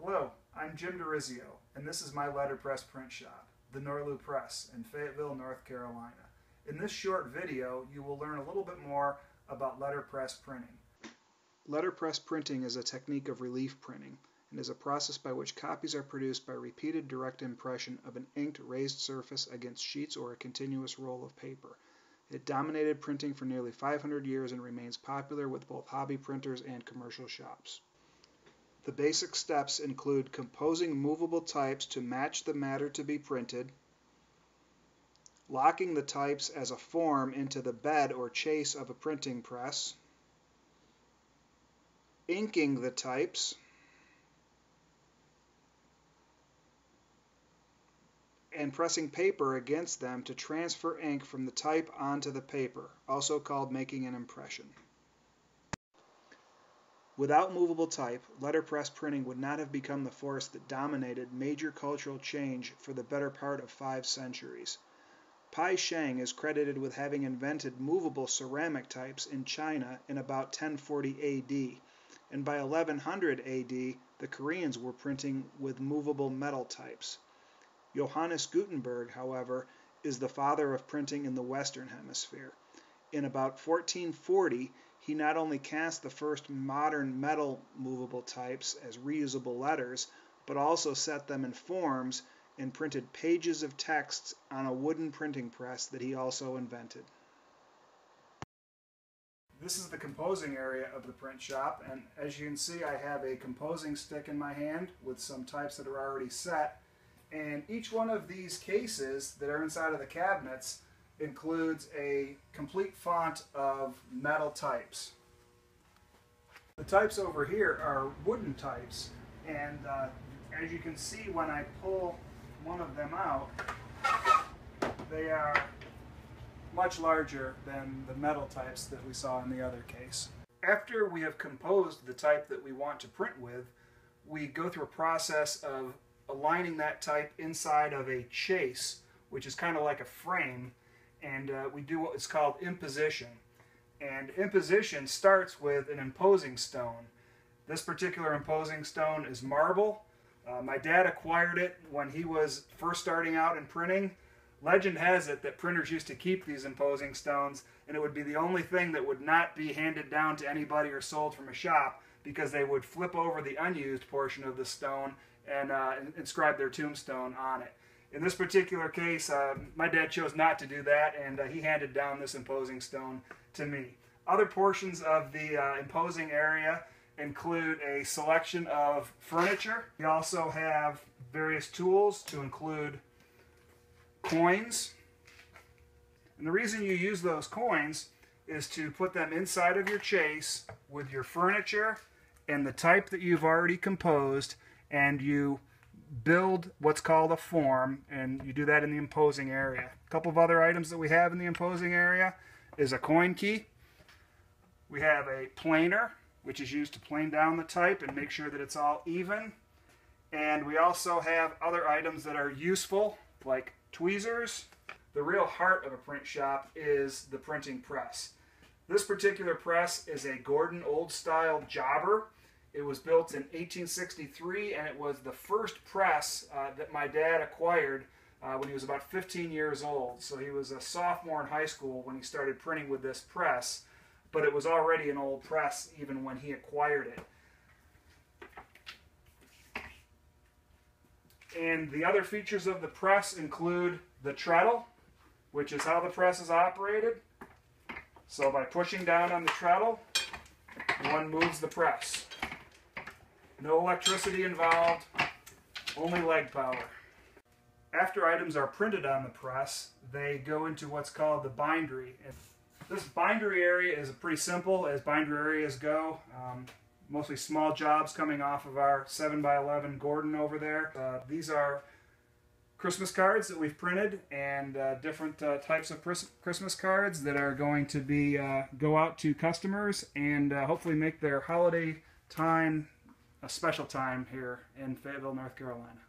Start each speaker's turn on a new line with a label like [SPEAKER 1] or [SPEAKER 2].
[SPEAKER 1] Hello, I'm Jim DeRizio, and this is my letterpress print shop, the Norlou Press in Fayetteville, North Carolina. In this short video, you will learn a little bit more about letterpress printing. Letterpress printing is a technique of relief printing and is a process by which copies are produced by repeated direct impression of an inked raised surface against sheets or a continuous roll of paper. It dominated printing for nearly 500 years and remains popular with both hobby printers and commercial shops. The basic steps include composing movable types to match the matter to be printed, locking the types as a form into the bed or chase of a printing press, inking the types, and pressing paper against them to transfer ink from the type onto the paper, also called making an impression. Without movable type, letterpress printing would not have become the force that dominated major cultural change for the better part of 5 centuries. Pai Sheng is credited with having invented movable ceramic types in China in about 1040 AD, and by 1100 AD, the Koreans were printing with movable metal types. Johannes Gutenberg, however, is the father of printing in the Western Hemisphere. In about 1440, he not only cast the first modern metal movable types as reusable letters, but also set them in forms and printed pages of texts on a wooden printing press that he also invented. This is the composing area of the print shop, and as you can see, I have a composing stick in my hand with some types that are already set, and each one of these cases that are inside of the cabinets includes a complete font of metal types. The types over here are wooden types, and as you can see when I pull one of them out, they are much larger than the metal types that we saw in the other case. After we have composed the type that we want to print with, we go through a process of aligning that type inside of a chase, which is kind of like a frame, and we do what is called imposition. And imposition starts with an imposing stone. This particular imposing stone is marble. My dad acquired it when he was first starting out in printing. Legend has it that printers used to keep these imposing stones, and it would be the only thing that would not be handed down to anybody or sold from a shop, because they would flip over the unused portion of the stone and inscribe their tombstone on it. In this particular case, my dad chose not to do that, and he handed down this imposing stone to me. Other portions of the imposing area include a selection of furniture. We also have various tools to include coins. And the reason you use those coins is to put them inside of your chase with your furniture and the type that you've already composed, and you build what's called a form, and you do that in the imposing area. A couple of other items that we have in the imposing area is a coin key. We have a planer, which is used to plane down the type and make sure that it's all even. And we also have other items that are useful, like tweezers. The real heart of a print shop is the printing press. This particular press is a Gordon old-style jobber. It was built in 1863, and it was the first press that my dad acquired when he was about 15 years old. So he was a sophomore in high school when he started printing with this press, but it was already an old press even when he acquired it. And the other features of the press include the treadle, which is how the press is operated. So by pushing down on the treadle, one moves the press. No electricity involved, only leg power. After items are printed on the press, they go into what's called the bindery. And this bindery area is pretty simple as bindery areas go. Mostly small jobs coming off of our 7x11 Gordon over there. These are Christmas cards that we've printed, and different types of Christmas cards that are going to be go out to customers and hopefully make their holiday time a special time here in Fayetteville, North Carolina.